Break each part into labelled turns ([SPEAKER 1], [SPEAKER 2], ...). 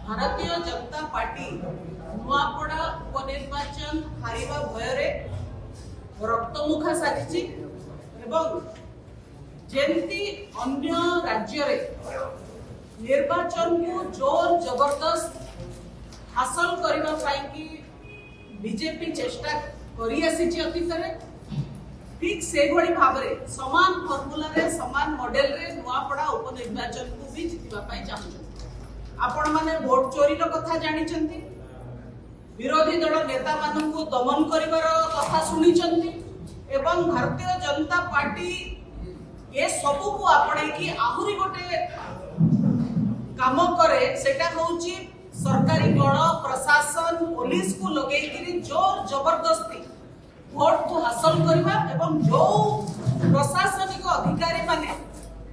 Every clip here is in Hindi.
[SPEAKER 1] भारतीय जनता पार्टी नुआपड़ा उपनिर्वाचन हारिबा भय रक्तमुखा साधी जेमती अन्य राज्य रे निर्वाचन को जोर जबरदस्त हासिल करबा पाई कि बीजेपी चेष्टा करी आसी अतीत ठीक से भली भाव में समान फर्मुला रे समान मॉडल रे नुआपड़ा उपनिर्वाचन को भी जितवा पाई चाहछन। आपण माने वोट चोरी रो कथा जानि चंती, विरोधी दल नेता मानन को दमन करिवार कथा सुनी चंती एवं भारतीय जनता पार्टी ये सब को आपणे की आहुरी गोटे काम करे सेटा होची सरकारी गण प्रशासन पुलिस को लगे कि जोर जबरदस्ती वोट को हासिल करबा एवं जो प्रशासनिक अधिकारी माने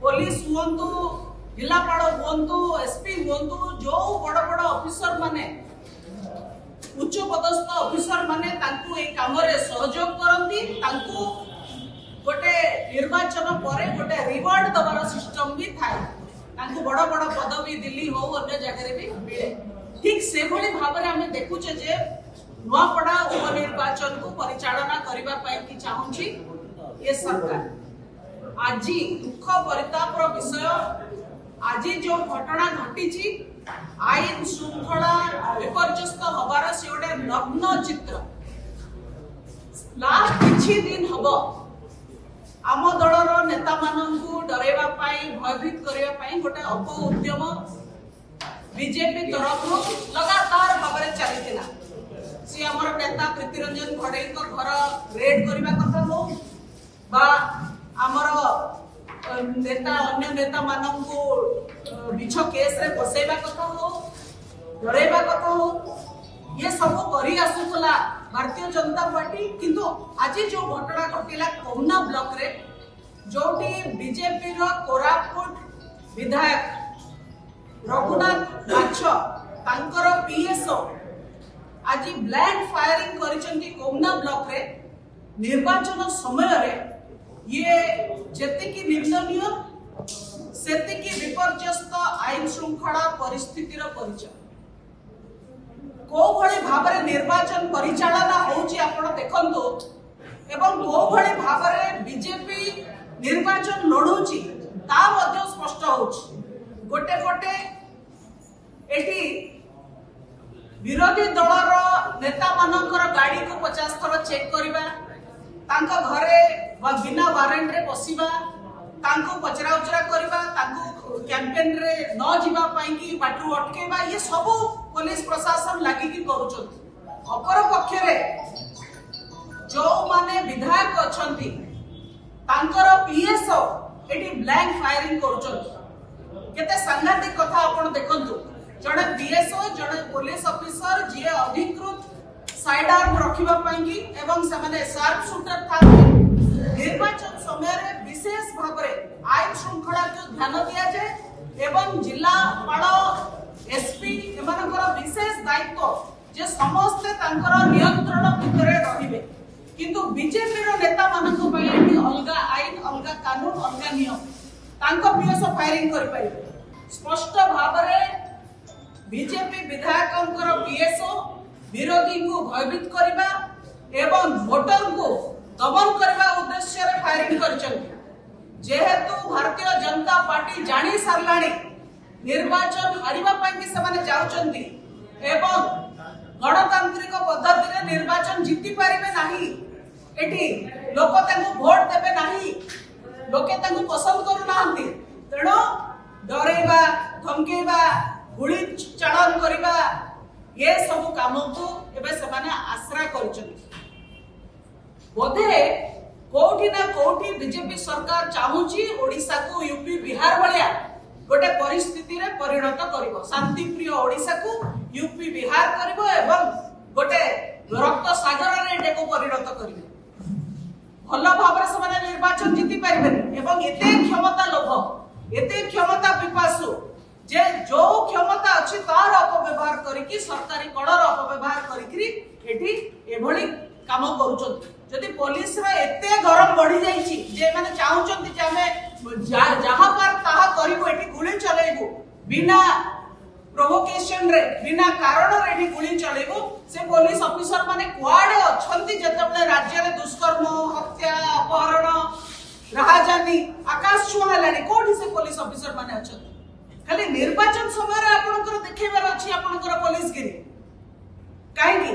[SPEAKER 1] पुलिस हुंतु जिलापाल हुंतु एसपी हुंतु जो बड़ बड़ ऑफिसर माने उच्च पदस्थ ऑफिसर माने तांकु ए काम रे सहयोग करंती तांकु गोटे निर्वाचन परे गोटे रिवार्ड दबार सिस्टम भी थाए तांकु बड़ बड़ पदवी दिल्ली हो अन्य जगह रे भी मिले। ठीक से भली भाव रे हमें देखुचे जे नुआपड़ा उपनिर्वाचन को परिचालना करबा पाई कि चाहूची ये सरकार। आज दुख परिताप विषय आज जो घटना घटी आईन श्रृंखला विपर्यस्त हबार से गोटे नग्न चित्र लास्ट किछि दिन हब आम दलर नेता मानू डरैबा भयभीत करने गोटे अप उद्यम बीजेपी तरफ लगातार भाव में चली सी आमर नेता प्रीति रंजन घड़ई घर रेड करने कथा हो बा आमर नेता अन्य नेता मानू मिछ केस रे बसैबा कथा हो डरैबा कथा हो ये सब करी आसुला भारतीय जनता पार्टी। किंतु आज जो घटना घटिला कोमना ब्लॉक रे जोटी बीजेपी रो कोरापुट विधायक रघुनाथ माछ तांकर पीएसओ आज ब्लैंक फायरिंग करिसेंती कोमना ब्लॉक रे निर्वाचन समय रे ये जेते की निंदनीय सेते की विपर्यस्त आईन श्रृंखला परिस्थितिर परिचय को भली भाव में निर्वाचन परिचालना होउची आपण देखंतु एवं को भली भाव में बीजेपी निर्वाचन लड़ुची ता मध्ये स्पष्ट होउची। गोटे गोटे एटी विरोधी दलर नेता मानकर गाड़ी को 50 थर चेक करबा तांका घरे बिना वारंट रे बसिबा तांको पचरा उचरा करबा तांको कैंपेन रे न जिबा पाई कि बाटू अटकेबा ये सब पुलिस प्रशासन लागि कि करूछथि। अपर पक्ष रे जो माने विधायक अछंती तांकर पीएसओ एटी ब्लैंक फायरिंग करूछथि। केते सांघातिक कथा आपण देखंतु जड़े पीएसओ जड़े पुलिस ऑफिसर जे अधिकृत साइड आर्म रखिबा पाई कि एवं से शार्प शूटर था निर्वाचन समय रे विशेष भाव में आईन श्रृंखला को ध्यान दिया जाए एवं जिलापाल एसपी एमानकर विशेष दायित्व जे समस्त तांकर नियंत्रण भितर रहिबे। किंतु बीजेपी रो नेता मानक पई एठी अलगा आईन अलगा कानून अलगा नियम तांको पीएसओ फायरिंग करि पाइबे। स्पष्ट भाव में बीजेपी विधायकंकर पीएसओ विरोधी को भयभीत करबा एवं वोटर को दमन करबा उद्देश्य रे फायरिंग करछन। जेहेतु भारतीय जनता पार्टी जानी सारलाणी निर्वाचन हारिबा पाई कि समाने जाउचंती एवं गणतांत्रिक पद्धति रे निर्वाचन जीति पारिबे नाही एठी लोक तांको वोट देबे नाही लोके तांको पसंद करू नाहंती तेणो डरैबा धमकेबा गुली चालन करबा ये सब काम को एबे समाने आश्रा करछंती। बोधे कोठी ना कोठी बीजेपी सरकार चाहूची ओडिसा को यूपी बिहार भलिया गोटे परिस्थिति रे परिणत करिवो शांति प्रिय ओडिसा को यूपी बिहार करिवो एवं गोटे रक्त सागर रे डेको परिणत करिवो। भल भाव रे समान निर्वाचन जीति पारिबेनी एवं एते क्षमता लोभ एते क्षमता पिपासु जे जो क्षमता अछि तार अपव्यवहार करिकि सरकारी कड़र अपव्यवहार करिकि एठी एभली काम करूछन। जदि पुलिस रा एते गरम बढ़ी जाईची जे माने चाहूचंती जे हमें जहां पर ताहा करिवो एठी गुली चलेबो बिना प्रोवोकेशन रे बिना कारण रे भी गुली चलेबो से पुलिस ऑफिसर माने कुआडे अछंती जतबले राज्य रे दुष्कर्म हत्या अपहरण राहाजानी आकाश छुआ हेलानी कोठी से पुलिस ऑफिसर माने अछंती खाली निर्वाचन समय रे आपनकर देखेबार अछि आपनकर पुलिस गिरी काहेकि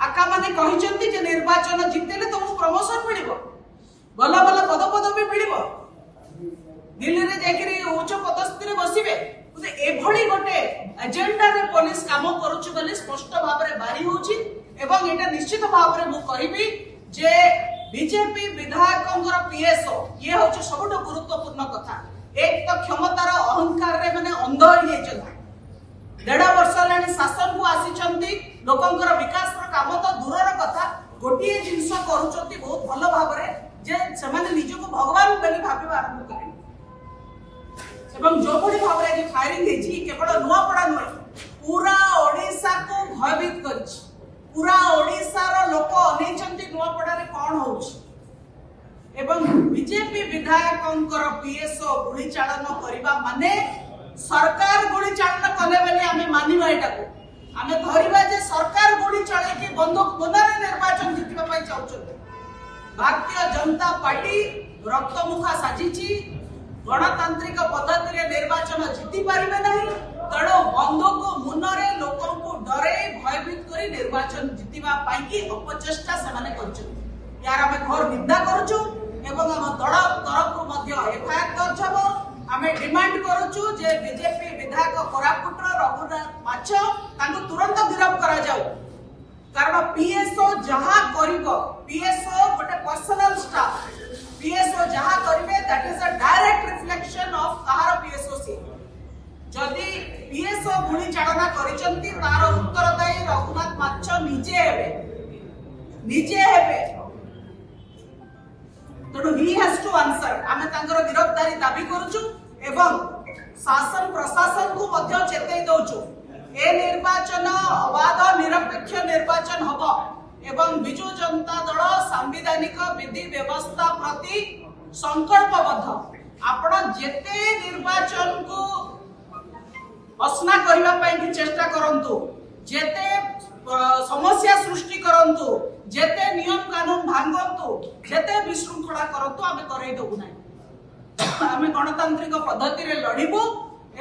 [SPEAKER 1] आका माने कहिचंती जे निर्वाचन जितेले तुमको प्रमोशन मिलिबो भला भला पद पदवी मिलिबो दिल्ली रे जाकिरी उच्च पदस्थ रे बसिबे एभली गोटे एजेंडा रे पुलिस काम करूछु बोले स्पष्ट भाव रे बारी होछि एवं एटा निश्चित भाव रे मु कहिबी जे बीजेपी विधायकंगर पीएसओ ये होछि सबटो गुरुत्वपूर्ण कथा एक तो क्षमतार अहंकार रे माने अंध होई जाइछन 1.5 वर्ष लानी शासन को आसीचंती लोकंकर विकास रो काम तो दूरर कथा गोटिए जिंस करूचंती बहुत भलो भाव रे जे समान निजको भगवान बोली भाबिबा आरंभ करे एवं जो बड़ी भाव रे फायरिंग हेछि केवल नुआपड़ा नुए पूरा ओडिसा को भयभीत करछि पूरा ओडिसा रो लोक अनेचंती नुआपड़ा रे कोन होछि एवं बीजेपी विधायकंकर पीएसओ गुली चालन करिबा माने सरकार गुली चालन कले बेले हमें मानिबा एटा को हमें धरिबा जे सरकार गुली चले के बंदूक मुनारे निर्वाचन जितिबा पई चाउछथि भारतीय जनता पार्टी रक्तमुखा साजिछि गणतांत्रिक पद्धति रे निर्वाचन जीति पारिबे नहीं तेणु बंदूक मुनरे लोकन को डरे भयभीत करी निर्वाचन जीतिबा पाई की अपचेष्टा सेमाने करछन यार हमें घोर निंदा करछु एवं हम दल तरफ मध्य एफआईआर दर्ज हबो हमें डिमांड करछु जे बीजेपी विधायक कोरापुट रघुनाथ माछ तांको तुरंत गिरफ्त करा जाऊ कारण पीएसओ जहां करिवो पीएसओ गोटे पर्सनल स्टाफ पीएसओ जहां करिवे that is a direct reflection of ताहार पीएसओ से जदी पीएसओ गुली चालना करिसंती तार उत्तरदायी रघुनाथ माछ निजे हेबे तणु ही हैज टू आंसर आमे तांकर गिरफ्तारी दाबी करूछु एवं शासन प्रशासन को मध्य चेतई दउछु ए निर्वाचन अबाध निरपेक्ष निर्वाचन हबो एवं बिजु जनता दल संवैधानिक विधि व्यवस्था प्रति संकल्पबद्ध आपण जेते निर्वाचन को असना करबा पई की चेष्टा करंतु जेते समस्या सृष्टि करंतु जेते नियम कानून भांगंतु जेते विशृंखला करंतु आमे करई दबु नै आमे गणतांत्रिक पद्धति रे लढिबु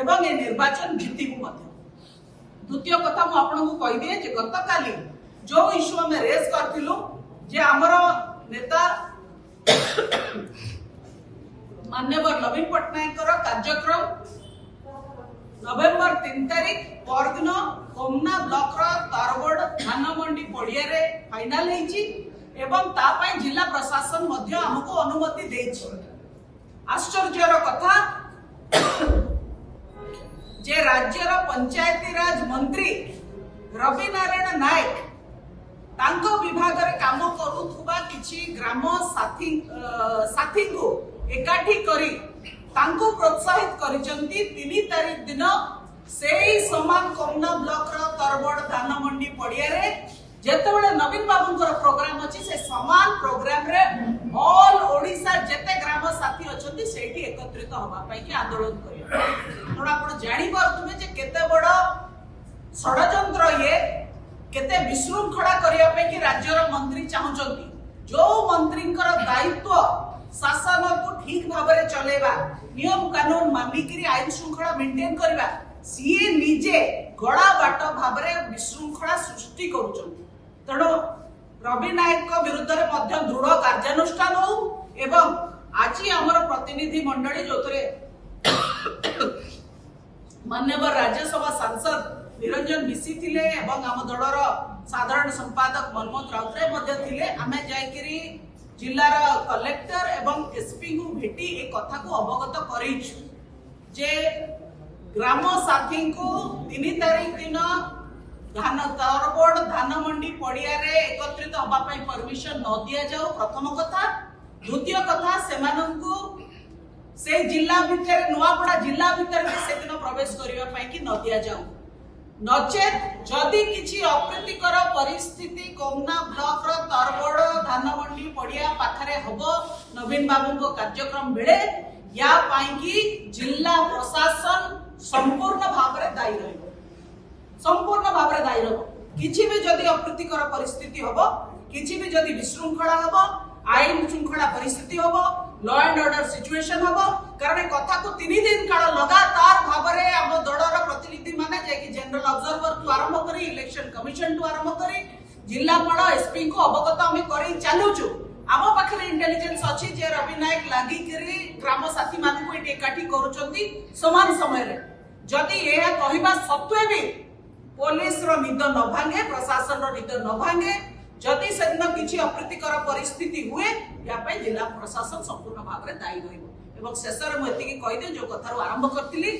[SPEAKER 1] एवं ए निर्वाचन जीतिबु मध्य द्वितीय कथा मु आपन को कहि दिए जे गतकाली जो इश्यू में रेस करथिलु जे हमर नेता माननीय नवीन पटनायक कार्यक्रम नवेम्बर 3 तारिख परदिन कोमना ब्लॉक रो तारगोड धान मंडी पड़िया रे फाइनल हेछि एवं ता पई जिला प्रशासन मध्य हमको अनुमति देछि आश्चर्यर कथा जे राज्यर पंचायती राज मंत्री रवि नारायण नायक तांको विभाग रे काम करूथुबा किछि ग्राम साथी को एकाठी करी तांको प्रोत्साहित करिसंती 3 तारिख दिन सेही समान कोमना ब्लॉक रो तरबड़ धान मंडी पड़िया रे जेतेबेले नवीन बाबूंकर प्रोग्राम अछि से समान प्रोग्राम रे ऑल ओडिसा जेते ग्राम साथी अछंती सेठी एकत्रित होबा पई कि आंदोलन करियो तोड़ा आपण जानि पारुथुमे जे केते बड़ षडयंत्र ये केते विशृंखला करिया पे कि राज्यर मंत्री चाहुचंती जो मंत्रींकर दायित्व शासन को ठीक भाव रे चलेबा नियम कानून मानि करी आईन श्रृंखला मेंटेन करबा सीए निजे गड़ा बाट भाव रे विशृंखला सृष्टि करूचंती तणो रवि नायक को विरुद्ध रे मध्य दृढ़ कार्यानुष्ठान हो एवं आज हमर प्रतिनिधि मंडली जोतरे माननीय राज्यसभा सांसद निरंजन बिसी थिले एवं आम दलर साधारण संपादक मनमोहन राउतराय मध्य थिले आमे जायकरी जिल्लार कलेक्टर एवं एसपी को भेटी ए कथा को अवगत करैछु जे ग्राम साथी को 3 तारिख दिन धान तरबड़ धान मंडी पड़िया रे एकत्रित होबा पई परमिशन न दिया जाऊ प्रथम कथा द्वितीय कथा सेमानंकु से जिला भितर नुआपड़ा जिला भितर से दिन प्रवेश करिवा पई कि न दिया जाऊ नचेत जदि किछि अप्रीतिकर परिस्थिति कोमना ब्लॉक रो तरबड़ धान मंडी पड़िया पाखरे हबो नवीन बाबू को कार्यक्रम बेले या पाई कि जिला प्रशासन संपूर्ण भाव रे दायी रहइबो संपूर्ण भाव में दायी रहो। किसी भी जदि अप्रीतिकर परिस्थिति हम किसी भी जदि विशृंखला हम आईन श्रृंखला परिस्थिति हम लॉ एंड ऑर्डर सिचुएशन हम कारण कथा को 3 दिन काल लगातार भाव में आम दलर प्रतिनिधि माने जनरल ऑब्जर्वर को आरंभ करी इलेक्शन कमिशन टू आरंभ करी जिलापाल एसपी को अवगत आम कर चलुचु आम पाखे इंटेलिजेंस अच्छी जे रवि नायक लगिकी ग्राम साथी मान को एकाठी करुचंती समान समय रे जदि यह कहवा सत्वे भी पुलिस रो निद न भांगे प्रशासन रो निद न भांगे जदि से दिन किसी अप्रीतिकर परिस्थिति हुए या जिला प्रशासन संपूर्ण भाव में दायी रही शेष में मुझे कहीदे जो कथार आरंभ करी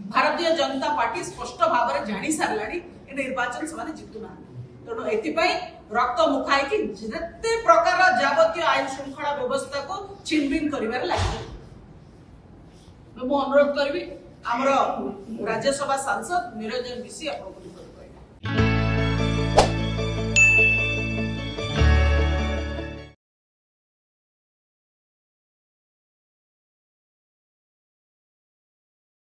[SPEAKER 1] भारतीय जनता पार्टी स्पष्ट भाव में जानी सारा निर्वाचन से जितुना तेणु ए रक्त मुखाई जिते प्रकार जावतीय आईन श्रृंखला व्यवस्था को छिनभिन कर लगे अनुरोध करी आमर राज्यसभा सांसद निरंजन मिश्र आपको